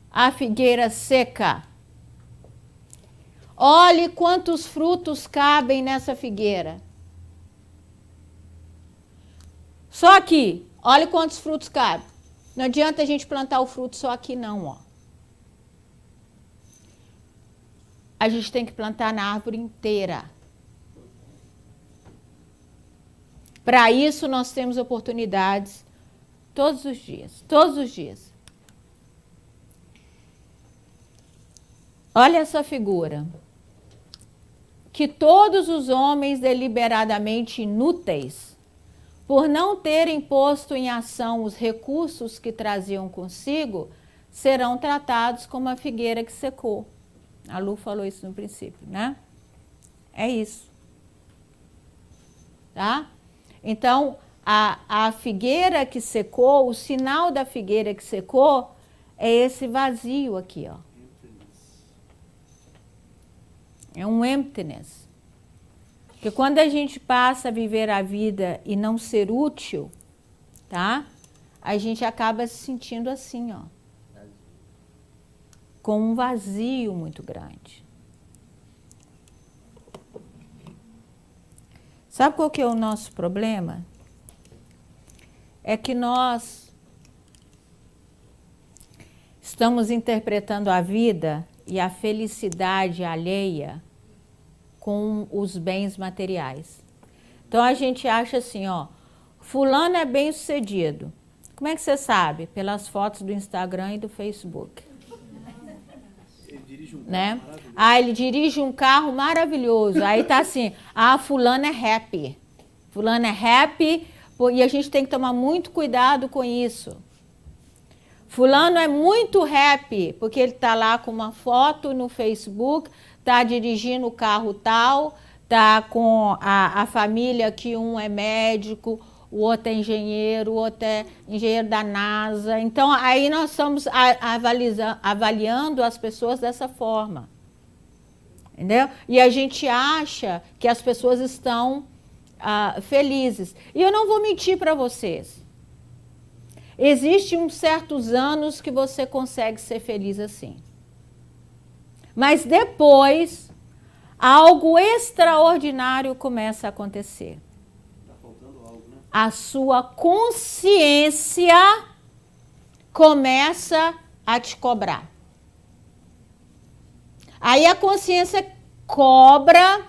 S1: a figueira seca. Olhe quantos frutos cabem nessa figueira. Só aqui, olhe quantos frutos cabem. Não adianta a gente plantar o fruto só aqui não, ó. A gente tem que plantar na árvore inteira. Para isso nós temos oportunidades todos os dias, todos os dias. Olha essa figura. Que todos os homens deliberadamente inúteis, por não terem posto em ação os recursos que traziam consigo, serão tratados como a figueira que secou. A Lu falou isso no princípio, né? É isso. Tá? Então, a figueira que secou, o sinal da figueira que secou, é esse vazio aqui, ó. É um emptiness. Porque quando a gente passa a viver a vida e não ser útil, tá? A gente acaba se sentindo assim, ó. Com um vazio muito grande. Sabe qual que é o nosso problema? É que nós estamos interpretando a vida e a felicidade alheia com os bens materiais. Então a gente acha assim, ó, fulano é bem sucedido. Como é que você sabe? Pelas fotos do Instagram e do Facebook.
S2: Ele dirige um carro,
S1: né?
S2: maravilhoso.
S1: Ele dirige um carro maravilhoso. Aí tá assim, fulano é happy. Fulano é happy, e a gente tem que tomar muito cuidado com isso. Fulano é muito happy, porque ele está lá com uma foto no Facebook, está dirigindo o carro tal, está com a família que um é médico, o outro é engenheiro, o outro é engenheiro da NASA. Então, aí nós estamos avaliando as pessoas dessa forma. Entendeu? E a gente acha que as pessoas estão felizes. E eu não vou mentir para vocês. Existem uns certos anos que você consegue ser feliz assim. Mas depois, algo extraordinário começa a acontecer.
S2: Tá faltando algo, né?
S1: A sua consciência começa a te cobrar. Aí a consciência cobra,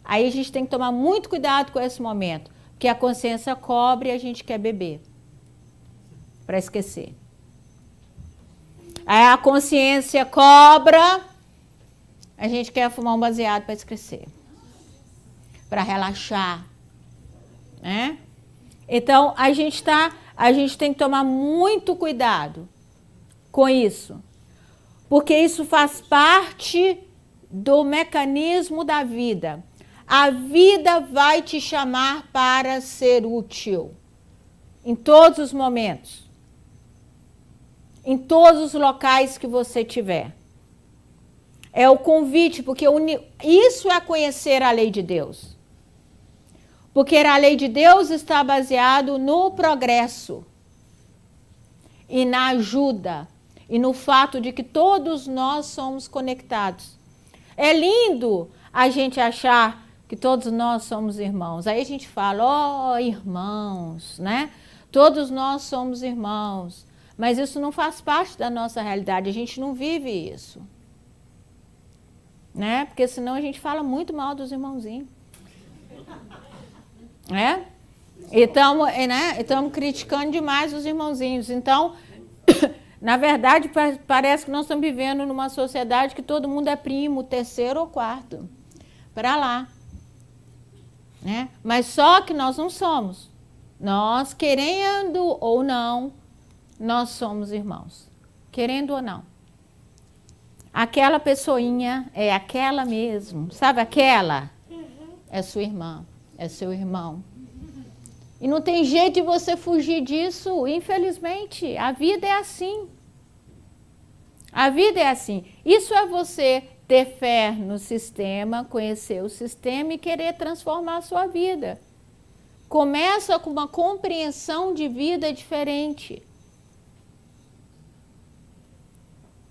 S1: aí a gente tem que tomar muito cuidado com esse momento, porque a consciência cobra e a gente quer beber, para esquecer. Aí a consciência cobra, a gente quer fumar um baseado para esquecer, para relaxar, né? Então a gente tem que tomar muito cuidado com isso, porque isso faz parte do mecanismo da vida. A vida vai te chamar para ser útil em todos os momentos, em todos os locais que você tiver. É o convite, porque isso é conhecer a lei de Deus. Porque a lei de Deus está baseado no progresso e na ajuda e no fato de que todos nós somos conectados. É lindo a gente achar que todos nós somos irmãos. Aí a gente fala, irmãos, né? Todos nós somos irmãos. Mas isso não faz parte da nossa realidade, a gente não vive isso. Né? Porque senão a gente fala muito mal dos irmãozinhos. Né? E estamos criticando demais os irmãozinhos. Então, na verdade, parece que nós estamos vivendo numa sociedade que todo mundo é primo, terceiro ou quarto. Para lá. Né? Mas só que nós não somos. Nós, querendo ou não, nós somos irmãos. Querendo ou não. Aquela pessoinha é aquela mesmo. Sabe aquela? É sua irmã. É seu irmão. E não tem jeito de você fugir disso, infelizmente. A vida é assim. A vida é assim. Isso é você ter fé no sistema, conhecer o sistema e querer transformar a sua vida. Começa com uma compreensão de vida diferente.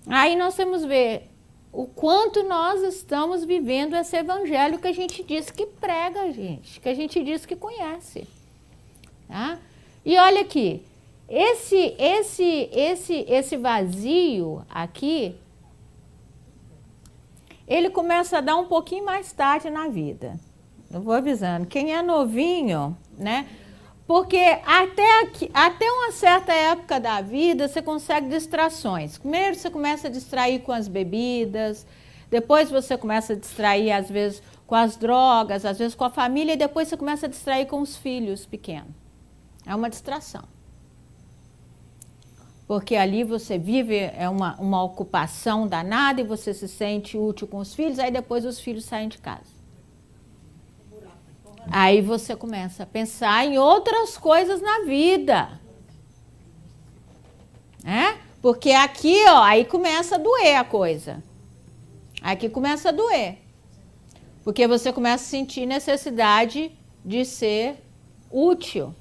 S1: Aí nós temos que ver o quanto nós estamos vivendo esse evangelho que a gente diz que prega, gente, que a gente diz que conhece. Tá? E olha aqui, esse vazio aqui, ele começa a dar um pouquinho mais tarde na vida. Eu vou avisando, quem é novinho, né? Porque até uma certa época da vida você consegue distrações. Primeiro você começa a distrair com as bebidas, depois você começa a distrair às vezes com as drogas, às vezes com a família, e depois você começa a distrair com os filhos pequenos. É uma distração. Porque ali você vive uma ocupação danada e você se sente útil com os filhos, aí depois os filhos saem de casa. Aí você começa a pensar em outras coisas na vida. Porque aqui, aí começa a doer a coisa. Aqui começa a doer. Porque você começa a sentir necessidade de ser útil.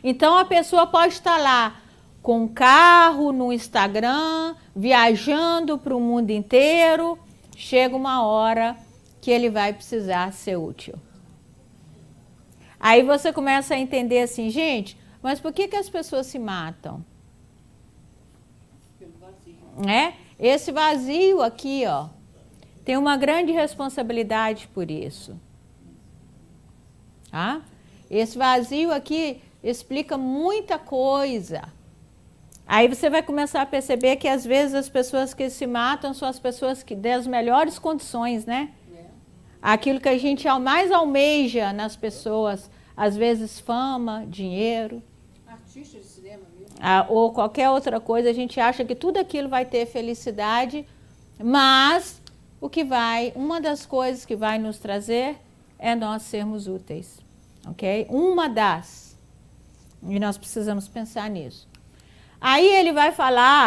S1: Então a pessoa pode estar lá com um carro, no Instagram, viajando para o mundo inteiro. Chega uma hora que ele vai precisar ser útil. Aí você começa a entender assim, gente, mas por que as pessoas se matam?
S3: Pelo vazio.
S1: Esse vazio aqui, tem uma grande responsabilidade por isso. Esse vazio aqui explica muita coisa. Aí você vai começar a perceber que às vezes as pessoas que se matam são as pessoas que têm as melhores condições, né? Aquilo que a gente mais almeja nas pessoas, às vezes fama, dinheiro.
S3: Artista de cinema mesmo.
S1: ou qualquer outra coisa, a gente acha que tudo aquilo vai ter felicidade, mas uma das coisas que vai nos trazer é nós sermos úteis, ok? Uma das. E nós precisamos pensar nisso. Aí ele vai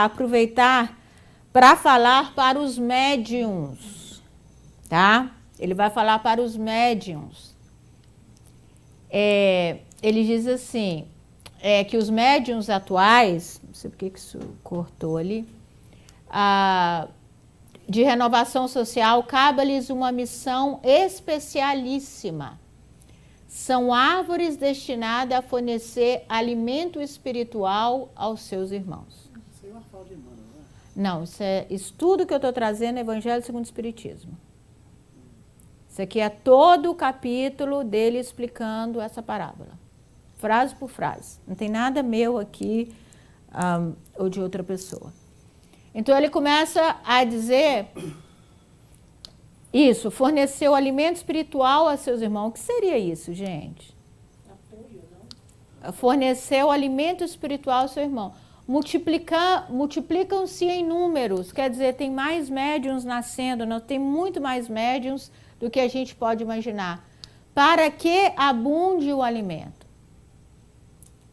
S1: aproveitar para falar para os médiuns, tá? Ele vai falar para os médiuns. Ele diz assim, que os médiuns atuais, não sei por que isso cortou ali, de renovação social, cabe-lhes uma missão especialíssima. São árvores destinadas a fornecer alimento espiritual aos seus irmãos.
S2: Isso aí é uma fala de Emmanuel, não é?
S1: Não, isso tudo que eu estou trazendo é Evangelho segundo o Espiritismo. Isso aqui é todo o capítulo dele explicando essa parábola. Frase por frase. Não tem nada meu aqui ou de outra pessoa. Então ele começa a dizer isso, forneceu alimento espiritual a seus irmãos. O que seria isso, gente?
S4: Apoio, não?
S1: Forneceu alimento espiritual ao seu irmão. Multiplicam-se em números, quer dizer, tem mais médiuns nascendo, não tem muito mais médiuns do que a gente pode imaginar, para que abunde o alimento.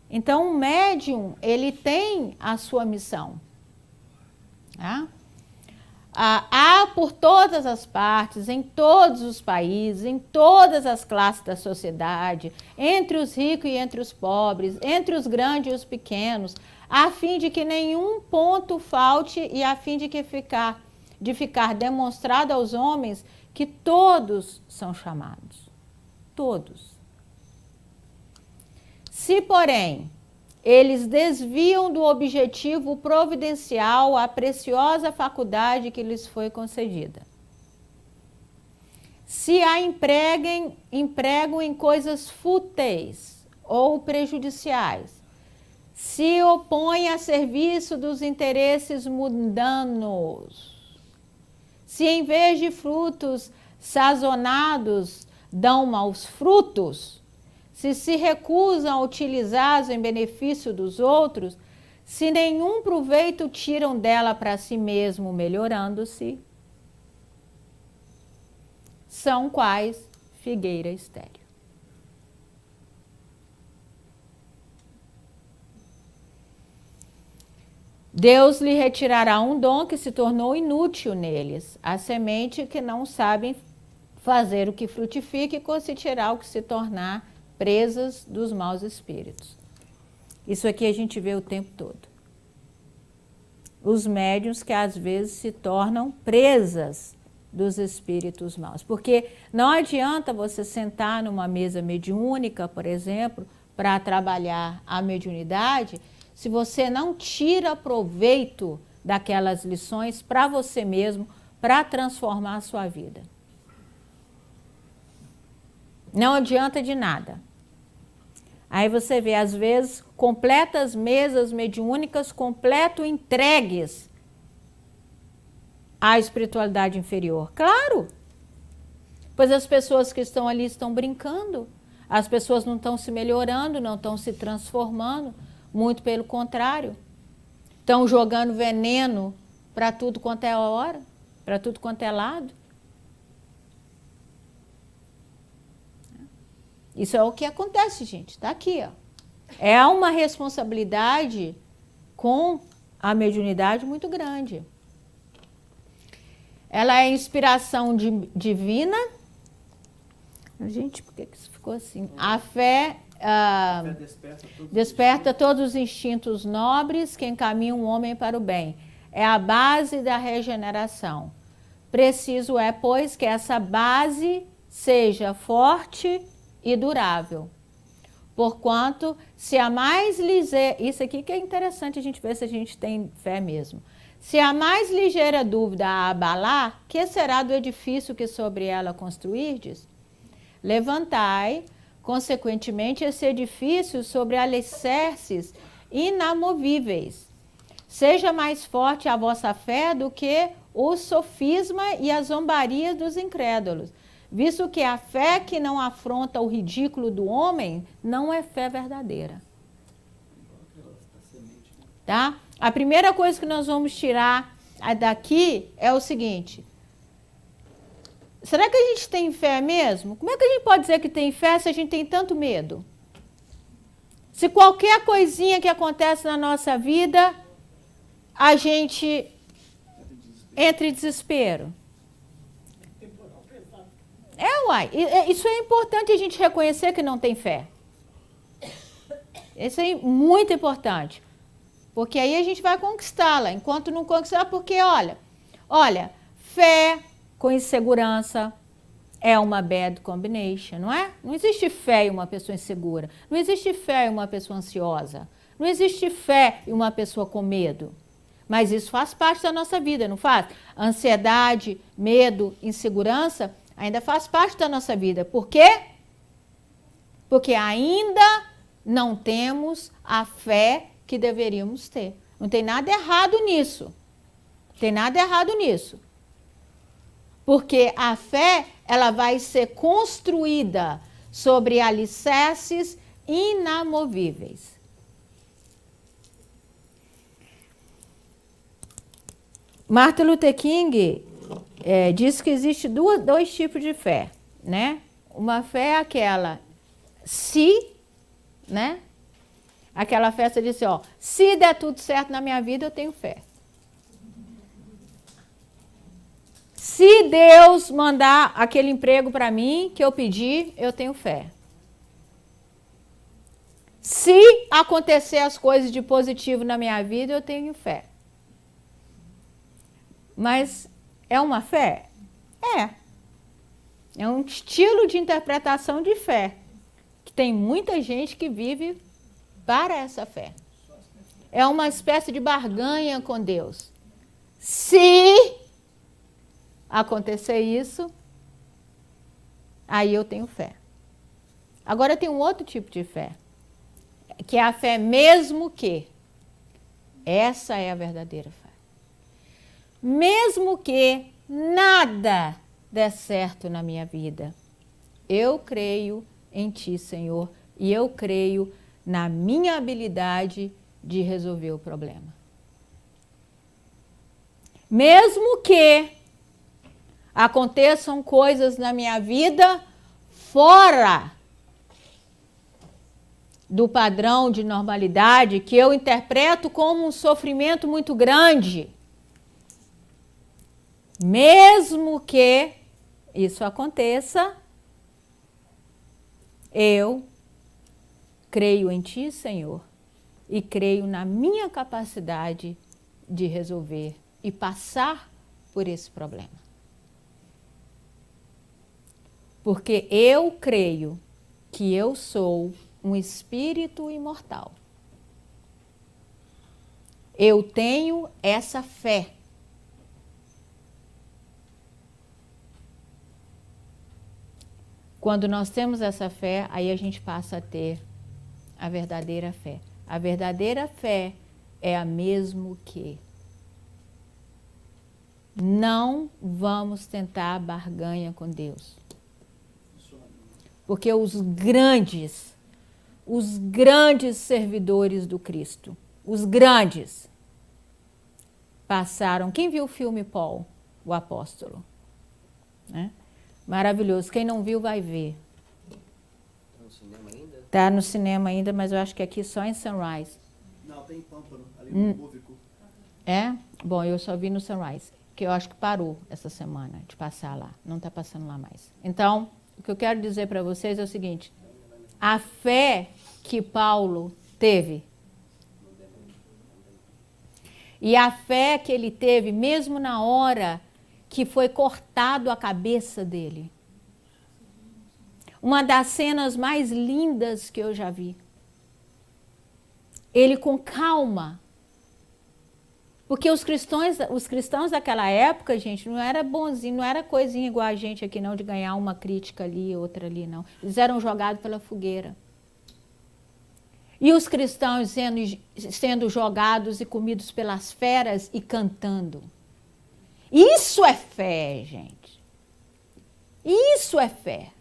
S1: Então, o médium, ele tem a sua missão. Tá? Há por todas as partes, em todos os países, em todas as classes da sociedade, entre os ricos e entre os pobres, entre os grandes e os pequenos, a fim de que nenhum ponto falte e a fim de ficar demonstrado aos homens que todos são chamados. Todos. Se, porém, eles desviam do objetivo providencial a preciosa faculdade que lhes foi concedida. Se a empregam em coisas fúteis ou prejudiciais, se opõem a serviço dos interesses mundanos, se em vez de frutos sazonados dão maus frutos, se recusam a utilizá-los em benefício dos outros, se nenhum proveito tiram dela para si mesmo, melhorando-se, são quais figueira estéril. Deus lhe retirará um dom que se tornou inútil neles, a semente que não sabem fazer o que frutifica e consentirá o que se tornar presas dos maus espíritos. Isso aqui a gente vê o tempo todo. Os médiuns que às vezes se tornam presas dos espíritos maus. Porque não adianta você sentar numa mesa mediúnica, por exemplo, para trabalhar a mediunidade, se você não tira proveito daquelas lições para você mesmo, para transformar a sua vida. Não adianta de nada. Aí você vê, às vezes, completas mesas mediúnicas, completo entregues à espiritualidade inferior. Claro! Pois as pessoas que estão ali estão brincando. As pessoas não estão se melhorando, não estão se transformando. Muito pelo contrário. Estão jogando veneno para tudo quanto é hora, para tudo quanto é lado. Isso é o que acontece, gente. Está aqui, ó. É uma responsabilidade com a mediunidade muito grande. Ela é inspiração divina. Gente, por que isso ficou assim? A fé desperta todos os instintos nobres que encaminham o homem para o bem. É a base da regeneração. Preciso é, pois, que essa base seja forte e durável. Porquanto, se a mais ligeira... Isso aqui que é interessante a gente ver se a gente tem fé mesmo. Se a mais ligeira dúvida a abalar, que será do edifício que sobre ela construirdes? Levantai, consequentemente, esse edifício sobre alicerces inamovíveis. Seja mais forte a vossa fé do que o sofisma e a zombaria dos incrédulos, visto que a fé que não afronta o ridículo do homem não é fé verdadeira.
S2: Igual aquela semente
S1: tá? A primeira coisa que nós vamos tirar daqui é o seguinte: será que a gente tem fé mesmo? Como é que a gente pode dizer que tem fé se a gente tem tanto medo? Se qualquer coisinha que acontece na nossa vida, a gente entra em desespero. Uai. Isso é importante a gente reconhecer que não tem fé. Isso é muito importante. Porque aí a gente vai conquistá-la. Enquanto não conquistar, porque olha, fé com insegurança é uma bad combination, não é? Não existe fé em uma pessoa insegura. Não existe fé em uma pessoa ansiosa. Não existe fé em uma pessoa com medo. Mas isso faz parte da nossa vida, não faz? Ansiedade, medo, insegurança ainda faz parte da nossa vida. Por quê? Porque ainda não temos a fé que deveríamos ter. Não tem nada errado nisso. Não tem nada errado nisso. Porque a fé, ela vai ser construída sobre alicerces inamovíveis. Martin Luther King diz que existe dois tipos de fé, né? Uma fé é aquela se, né? Aquela fé você disse, se der tudo certo na minha vida, eu tenho fé. Se Deus mandar aquele emprego para mim que eu pedi, eu tenho fé. Se acontecer as coisas de positivo na minha vida, eu tenho fé. Mas é uma fé? É um estilo de interpretação de fé. Que tem muita gente que vive para essa fé. É uma espécie de barganha com Deus. Se acontecer isso, aí eu tenho fé. Agora tem um outro tipo de fé, que é a fé mesmo que. Essa é a verdadeira fé. Mesmo que nada der certo na minha vida, eu creio em Ti, Senhor, e eu creio na minha habilidade de resolver o problema. Mesmo que aconteçam coisas na minha vida fora do padrão de normalidade, que eu interpreto como um sofrimento muito grande, mesmo que isso aconteça, eu creio em Ti, Senhor, e creio na minha capacidade de resolver e passar por esse problema. Porque eu creio que eu sou um espírito imortal. Eu tenho essa fé. Quando nós temos essa fé, aí a gente passa a ter a verdadeira fé. A verdadeira fé é a mesmo que. Não vamos tentar barganha com Deus. Porque os grandes servidores do Cristo, os grandes, passaram. Quem viu o filme Paul, o apóstolo? Né? Maravilhoso. Quem não viu, vai ver.
S5: Tá no cinema ainda?
S1: Está no cinema ainda, mas eu acho que aqui só em Sunrise.
S2: Não, tem em Pâmpano, ali no Múvico.
S1: É? Bom, eu só vi no Sunrise, que eu acho que parou essa semana de passar lá. Não está passando lá mais. Então, o que eu quero dizer para vocês é o seguinte: a fé que Paulo teve e a fé que ele teve, mesmo na hora que foi cortado a cabeça dele. Uma das cenas mais lindas que eu já vi. Ele com calma. Porque os cristãos daquela época, gente, não era bonzinho, não era coisinha igual a gente aqui não, de ganhar uma crítica ali, outra ali, não. Eles eram jogados pela fogueira. E os cristãos sendo jogados e comidos pelas feras e cantando. Isso é fé, gente. Isso é fé.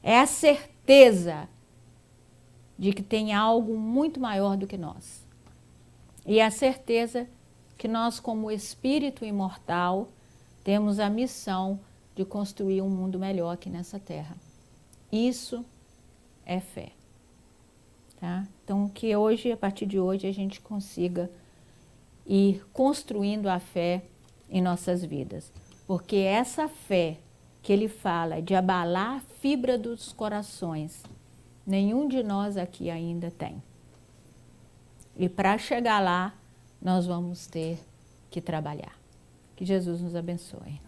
S1: É a certeza de que tem algo muito maior do que nós. E a certeza que nós, como espírito imortal, temos a missão de construir um mundo melhor aqui nessa terra. Isso é fé. Tá? Então, que hoje, a partir de hoje, a gente consiga ir construindo a fé em nossas vidas. Porque essa fé que ele fala de abalar a fibra dos corações, nenhum de nós aqui ainda tem. E para chegar lá, nós vamos ter que trabalhar. Que Jesus nos abençoe.